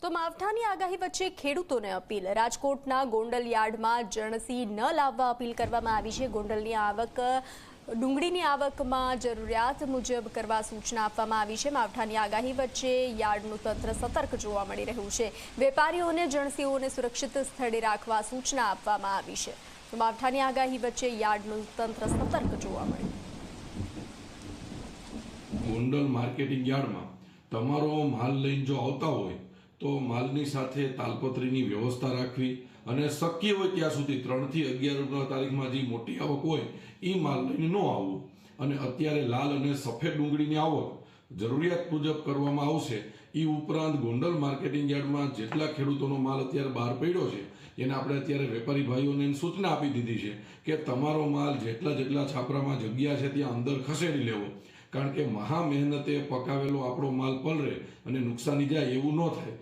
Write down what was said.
તો માવઠાની આગાહી વચ્ચે ખેડૂતોને અપીલ। રાજકોટના ગોંડલ યાર્ડમાં જણસી ન લાવવા અપીલ કરવામાં આવી છે। ગોંડલની આવક ડુંગળીની આવકમાં જરૂરિયાત મુજબ કરવા સૂચના આપવામાં આવી છે। માવઠાની આગાહી વચ્ચે યાર્ડનું તંત્ર સતર્ક જોવા મળી રહ્યું છે। વેપારીઓને જણસીઓને સુરક્ષિત સ્થળે રાખવા સૂચના આપવામાં આવી છે। તો માવઠાની આગાહી વચ્ચે યાર્ડનું તંત્ર સતર્ક જોવા મળ્યું। ગોંડલ માર્કેટિંગ યાર્ડમાં તમારો માલ લઈને જો આવતા હોય તો માલની સાથે તાલપત્રીની વ્યવસ્થા રાખવી અને શક્ય હોય ત્યાં સુધી 3 થી 11 તારીખમાં જે મોટી આવક હોય એ માલ લઈને ન આવવું। અને અત્યારે લાલ અને સફેદ ડુંગળીની આવક જરૂરિયાત મુજબ કરવામાં આવશે। એ ઉપરાંત ગોંડલ માર્કેટિંગ યાર્ડમાં જેટલા ખેડૂતોનો માલ અત્યારે બહાર પડ્યો છે એને આપણે અત્યારે વેપારી ભાઈઓને સૂચના આપી દીધી છે કે તમારો માલ જેટલા છાપરામાં જગ્યા છે ત્યાં અંદર ખસેડી લેવો, કારણ કે મહા મહેનતે પકાવેલો આપણો માલ પલળે અને નુકસાની જાય એવું ન થાય।